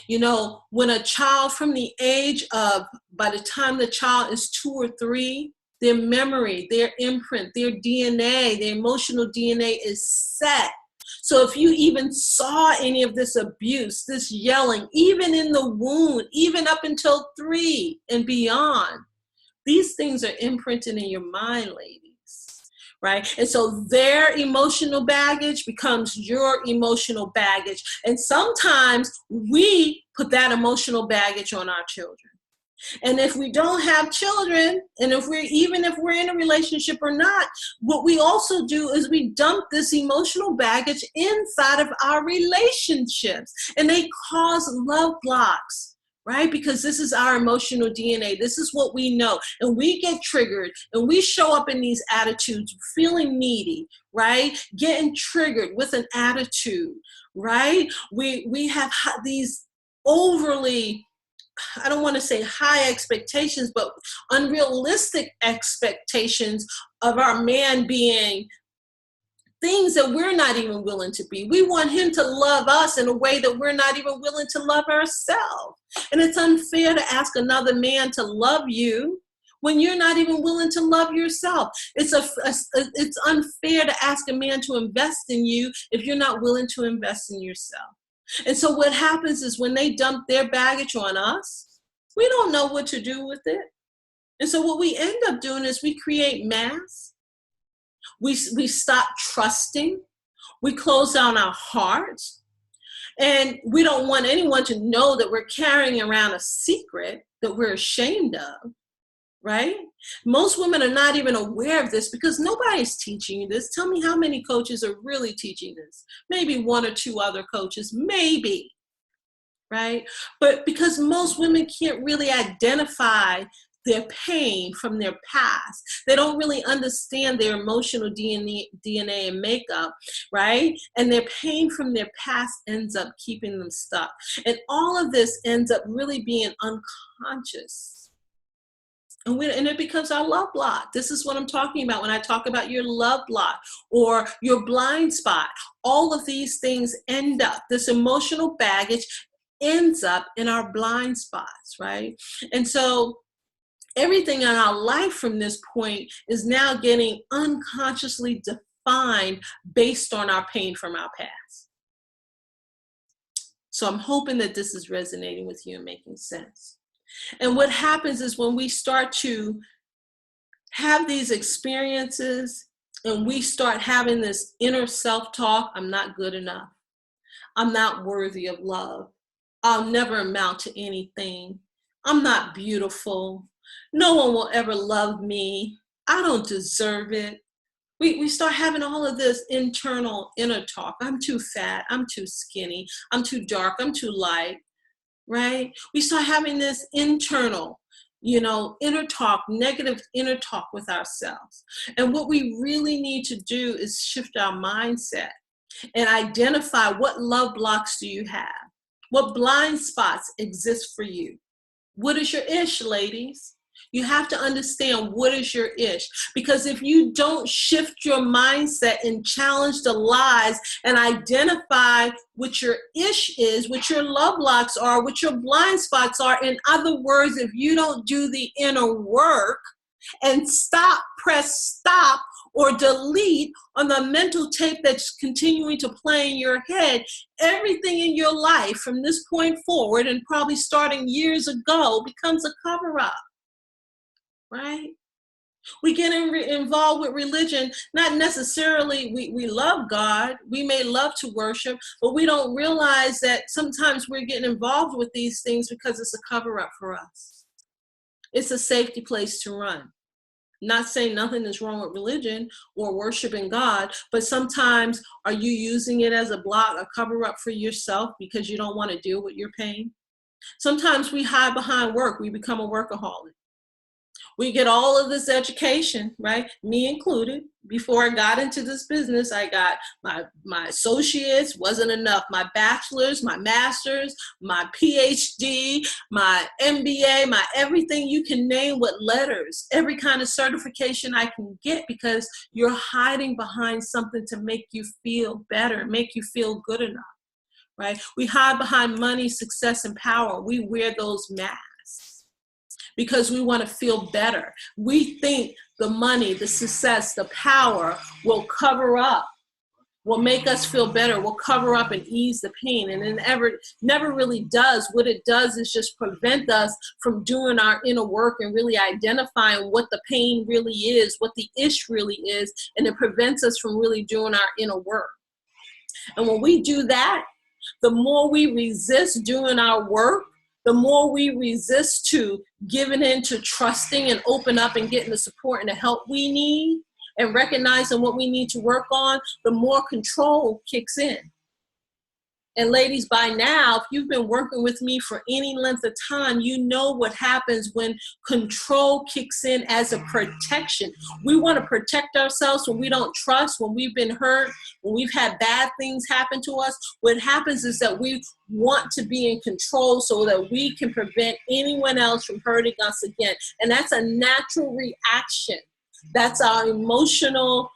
You know, when a child from the age of, by the time the child is 2 or 3, their memory, their imprint, their DNA, their emotional DNA is set. So if you even saw any of this abuse, this yelling, even in the womb, even up until 3 and beyond, these things are imprinted in your mind, ladies, right? And so their emotional baggage becomes your emotional baggage. And sometimes we put that emotional baggage on our children. And if we don't have children, and even if we're in a relationship or not, what we also do is we dump this emotional baggage inside of our relationships, and they cause love blocks, right? Because this is our emotional DNA. This is what we know. And we get triggered, and we show up in these attitudes, feeling needy, right? Getting triggered with an attitude, right? We have these overly, I don't want to say high expectations, but unrealistic expectations of our man being things that we're not even willing to be. We want him to love us in a way that we're not even willing to love ourselves. And it's unfair to ask another man to love you when you're not even willing to love yourself. It's unfair to ask a man to invest in you if you're not willing to invest in yourself. And so what happens is when they dump their baggage on us, we don't know what to do with it. And so what we end up doing is we create masks. We stop trusting. We close down our hearts. And we don't want anyone to know that we're carrying around a secret that we're ashamed of, right? Most women are not even aware of this because nobody's teaching you this. Tell me how many coaches are really teaching this. Maybe 1 or 2 other coaches, maybe, right? But because most women can't really identify their pain from their past. They don't really understand their emotional DNA and makeup, right? And their pain from their past ends up keeping them stuck. And all of this ends up really being unconscious. And it becomes our love block. This is what I'm talking about when I talk about your love block or your blind spot. All of these things end up, this emotional baggage ends up in our blind spots, right? And so everything in our life from this point is now getting unconsciously defined based on our pain from our past. So I'm hoping that this is resonating with you and making sense. And what happens is when we start to have these experiences and we start having this inner self-talk, I'm not good enough. I'm not worthy of love. I'll never amount to anything. I'm not beautiful. No one will ever love me. I don't deserve it. We start having all of this internal inner talk. I'm too fat. I'm too skinny. I'm too dark. I'm too light. Right? We start having this internal, inner talk, negative inner talk with ourselves. And what we really need to do is shift our mindset and identify what love blocks do you have? What blind spots exist for you? What is your ish, ladies? You have to understand what is your ish. Because if you don't shift your mindset and challenge the lies and identify what your ish is, what your love blocks are, what your blind spots are, in other words, if you don't do the inner work and press stop or delete on the mental tape that's continuing to play in your head, everything in your life from this point forward and probably starting years ago becomes a cover-up. Right? We get involved with religion, not necessarily we love God, we may love to worship, but we don't realize that sometimes we're getting involved with these things because it's a cover-up for us. It's a safety place to run. Not saying nothing is wrong with religion or worshiping God, but sometimes are you using it as a block, a cover-up for yourself because you don't want to deal with your pain? Sometimes we hide behind work, we become a workaholic. We get all of this education, right? Me included. Before I got into this business, I got my associates, wasn't enough. My bachelor's, my master's, my PhD, my MBA, my everything you can name with letters, every kind of certification I can get, because you're hiding behind something to make you feel better, make you feel good enough, right? We hide behind money, success, and power. We wear those masks because we want to feel better. We think the money, the success, the power will cover up, will make us feel better, will cover up and ease the pain. And it never really does. What it does is just prevent us from doing our inner work and really identifying what the pain really is, what the ish really is, and it prevents us from really doing our inner work. And when we do that, the more we resist doing our work, the more we resist to giving in to trusting and open up and getting the support and the help we need and recognizing what we need to work on, the more control kicks in. And ladies, by now, if you've been working with me for any length of time, you know what happens when control kicks in as a protection. We want to protect ourselves when we don't trust, when we've been hurt, when we've had bad things happen to us. What happens is that we want to be in control so that we can prevent anyone else from hurting us again. And that's a natural reaction. That's our emotional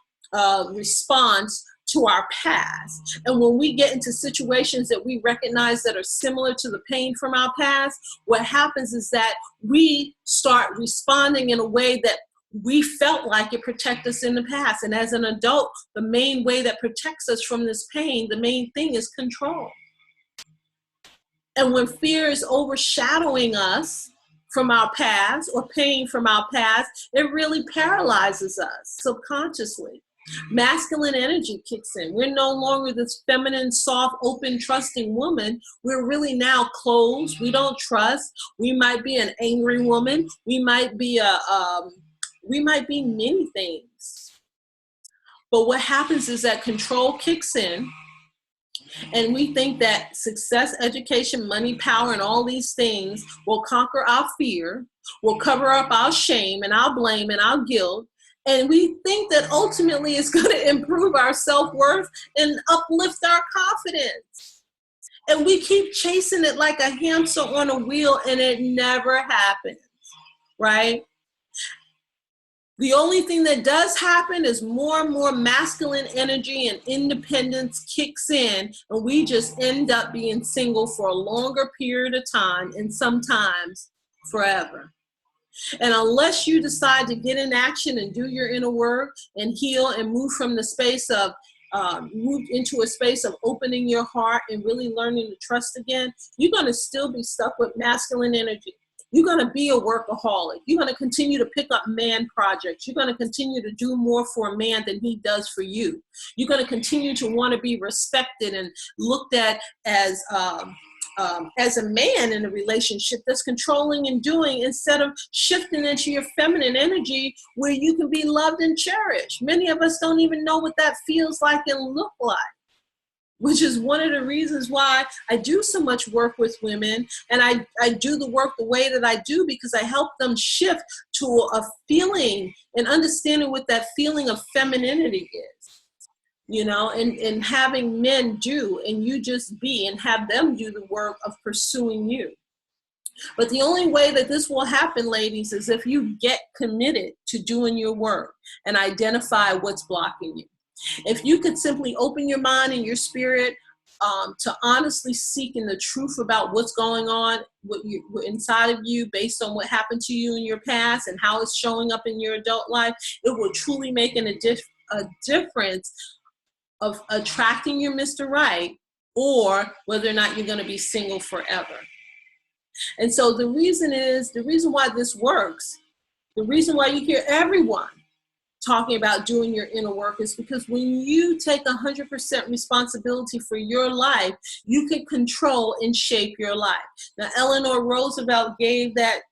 response to our past. And when we get into situations that we recognize that are similar to the pain from our past, what happens is that we start responding in a way that we felt like it protected us in the past. And as an adult, the main way that protects us from this pain, the main thing is control. And when fear is overshadowing us from our past or pain from our past, it really paralyzes us subconsciously. Masculine energy kicks in. We're no longer this feminine, soft, open, trusting woman. We're really now closed. We don't trust. We might be an angry woman. We might be many things. But what happens is that control kicks in, and we think that success, education, money, power, and all these things will conquer our fear, will cover up our shame and our blame and our guilt. And we think that ultimately it's going to improve our self-worth and uplift our confidence. And we keep chasing it like a hamster on a wheel, and it never happens, right? The only thing that does happen is more and more masculine energy and independence kicks in, and we just end up being single for a longer period of time, and sometimes forever. And unless you decide to get in action and do your inner work and heal and move from the space of, move into a space of opening your heart and really learning to trust again, you're going to still be stuck with masculine energy. You're going to be a workaholic. You're going to continue to pick up man projects. You're going to continue to do more for a man than he does for you. You're going to continue to want to be respected and looked at as a man in a relationship that's controlling and doing, instead of shifting into your feminine energy where you can be loved and cherished. Many of us don't even know what that feels like and look like, which is one of the reasons why I do so much work with women, and I do the work the way that I do, because I help them shift to a feeling and understanding what that feeling of femininity is. You know, and having men do, and you just be, and have them do the work of pursuing you. But the only way that this will happen, ladies, is if you get committed to doing your work and identify what's blocking you. If you could simply open your mind and your spirit to honestly seeking the truth about what's going on inside of you based on what happened to you in your past and how it's showing up in your adult life, it will truly make a difference of attracting your Mr. Right, or whether or not you're going to be single forever. And so the reason why this works, the reason why you hear everyone talking about doing your inner work, is because when you take 100% responsibility for your life, you can control and shape your life. Now, Eleanor Roosevelt gave that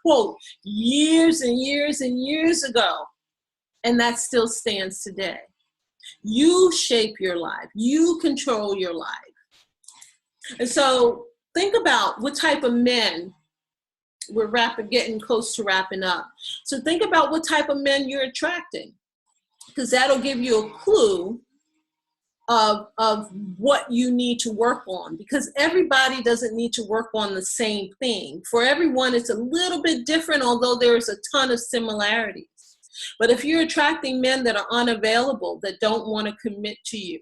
quote years and years and years ago, and that still stands today. You shape your life. You control your life. And so think about what type of men getting close to wrapping up. So think about what type of men you're attracting, because that'll give you a clue of what you need to work on, because everybody doesn't need to work on the same thing. For everyone, it's a little bit different, although there's a ton of similarities. But if you're attracting men that are unavailable, that don't want to commit to you,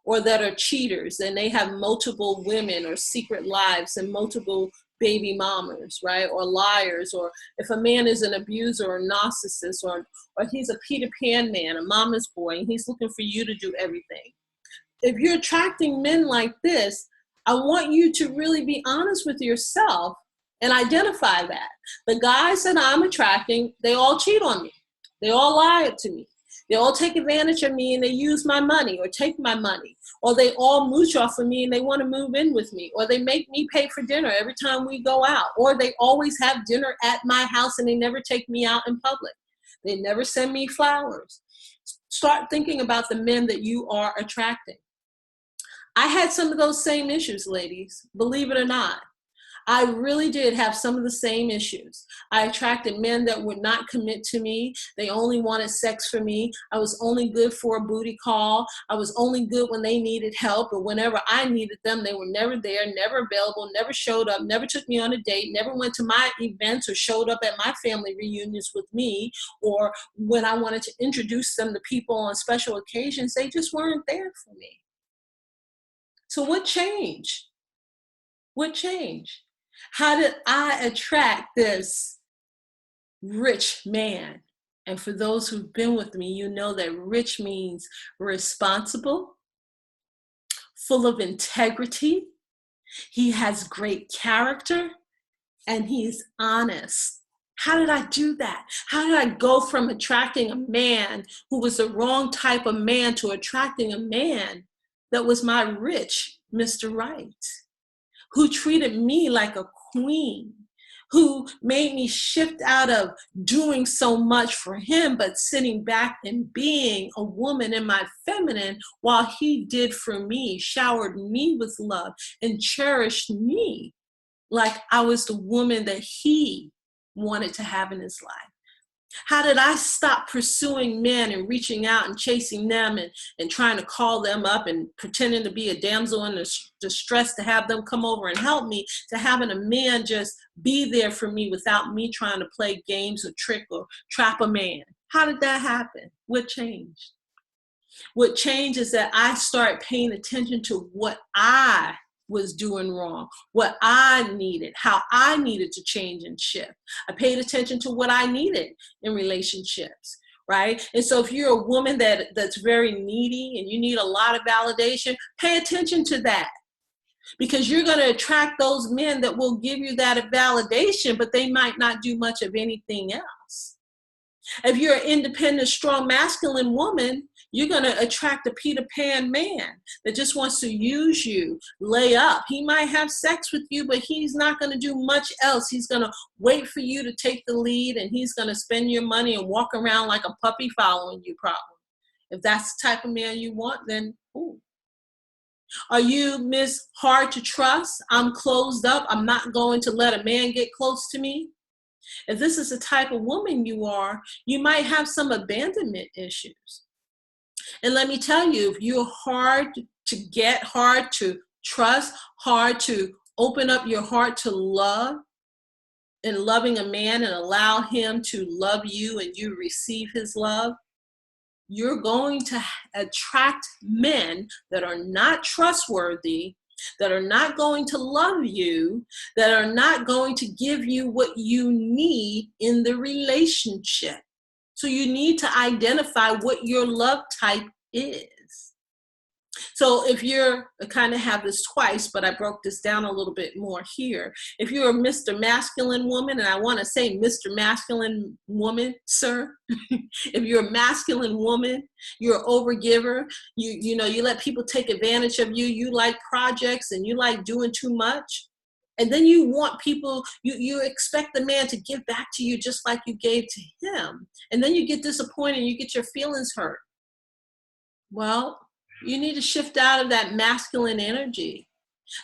or that are cheaters and they have multiple women or secret lives and multiple baby mamas, right? Or liars, or if a man is an abuser or narcissist, or he's a Peter Pan man, a mama's boy, and he's looking for you to do everything. If you're attracting men like this, I want you to really be honest with yourself and identify that. The guys that I'm attracting, they all cheat on me. They all lie to me. They all take advantage of me and they use my money or take my money. Or they all mooch off of me and they want to move in with me. Or they make me pay for dinner every time we go out. Or they always have dinner at my house and they never take me out in public. They never send me flowers. Start thinking about the men that you are attracting. I had some of those same issues, ladies, believe it or not. I really did have some of the same issues. I attracted men that would not commit to me. They only wanted sex for me. I was only good for a booty call. I was only good when they needed help, but whenever I needed them, they were never there, never available, never showed up, never took me on a date, never went to my events or showed up at my family reunions with me, or when I wanted to introduce them to people on special occasions, they just weren't there for me. So what changed? What changed? How did I attract this rich man? And for those who've been with me, you know that rich means responsible, full of integrity. He has great character and he's honest. How did I do that? How did I go from attracting a man who was the wrong type of man to attracting a man that was my rich Mr. Right, who treated me like a queen, who made me shift out of doing so much for him, but sitting back and being a woman in my feminine while he did for me, showered me with love and cherished me like I was the woman that he wanted to have in his life. How did I stop pursuing men and reaching out and chasing them and trying to call them up and pretending to be a damsel in distress to have them come over and help me, to having a man just be there for me without me trying to play games or trick or trap a man? How did that happen? What changed? What changed is that I started paying attention to what I was doing wrong, what I needed, how I needed to change and shift. I paid attention to what I needed in relationships, right? And so if you're a woman that's very needy and you need a lot of validation, pay attention to that, because you're going to attract those men that will give you that validation, but they might not do much of anything else. If you're an independent, strong, masculine woman, you're going to attract a Peter Pan man that just wants to use you, lay up. He might have sex with you, but he's not going to do much else. He's going to wait for you to take the lead, and he's going to spend your money and walk around like a puppy following you, probably. If that's the type of man you want, then ooh. Are you Miss Hard to Trust? I'm closed up. I'm not going to let a man get close to me. If this is the type of woman you are, you might have some abandonment issues. And let me tell you, if you're hard to get, hard to trust, hard to open up your heart to love, and loving a man and allow him to love you and you receive his love, you're going to attract men that are not trustworthy, that are not going to love you, that are not going to give you what you need in the relationship. So you need to identify what your love type is. So if you're, I kind of have this twice, but I broke this down a little bit more here. If you're a Mr. Masculine woman, and I want to say Mr. Masculine woman, sir, if you're a masculine woman, you're an overgiver, you know, you let people take advantage of you, you like projects and you like doing too much. And then you want people, you expect the man to give back to you just like you gave to him. And then you get disappointed and you get your feelings hurt. Well, you need to shift out of that masculine energy.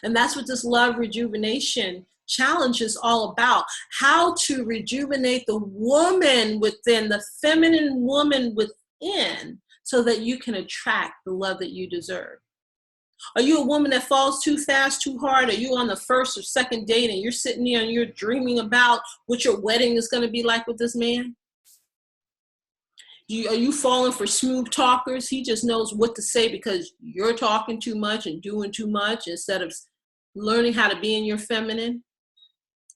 And that's what this love rejuvenation challenge is all about: how to rejuvenate the woman within, the feminine woman within, so that you can attract the love that you deserve. Are you a woman that falls too fast, too hard? Are you on the first or second date and you're sitting there and you're dreaming about what your wedding is going to be like with this man? Are you falling for smooth talkers? He just knows what to say because you're talking too much and doing too much instead of learning how to be in your feminine.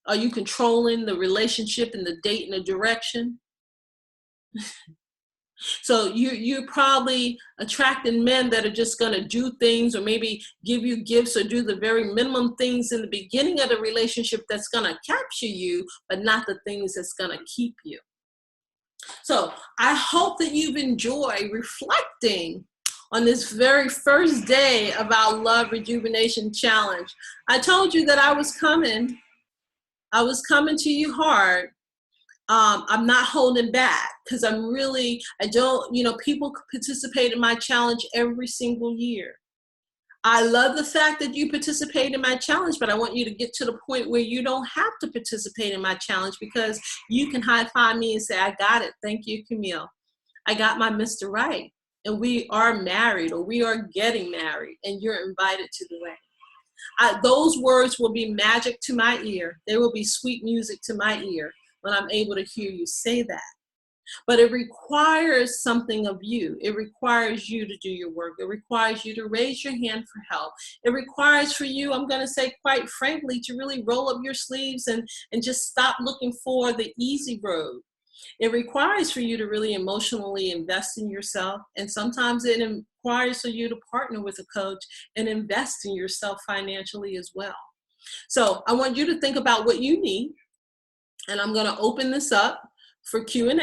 Are you controlling the relationship and the date and the direction? So you're probably attracting men that are just going to do things, or maybe give you gifts, or do the very minimum things in the beginning of the relationship that's going to capture you, but not the things that's going to keep you. So I hope that you've enjoyed reflecting on this very first day of our Love Rejuvenation Challenge. I told you that I was coming. I was coming to you hard. I'm not holding back because people participate in my challenge every single year. I love the fact that you participate in my challenge, but I want you to get to the point where you don't have to participate in my challenge, because you can high-five me and say, I got it. Thank you, Camille. I got my Mr. Right. And we are married, or we are getting married, and you're invited to the wedding. Those words will be magic to my ear. They will be sweet music to my ear when I'm able to hear you say that. But it requires something of you. It requires you to do your work. It requires you to raise your hand for help. It requires for you, I'm going to say quite frankly, to really roll up your sleeves and just stop looking for the easy road. It requires for you to really emotionally invest in yourself. And sometimes it requires for you to partner with a coach and invest in yourself financially as well. So I want you to think about what you need. And I'm going to open this up for Q&A.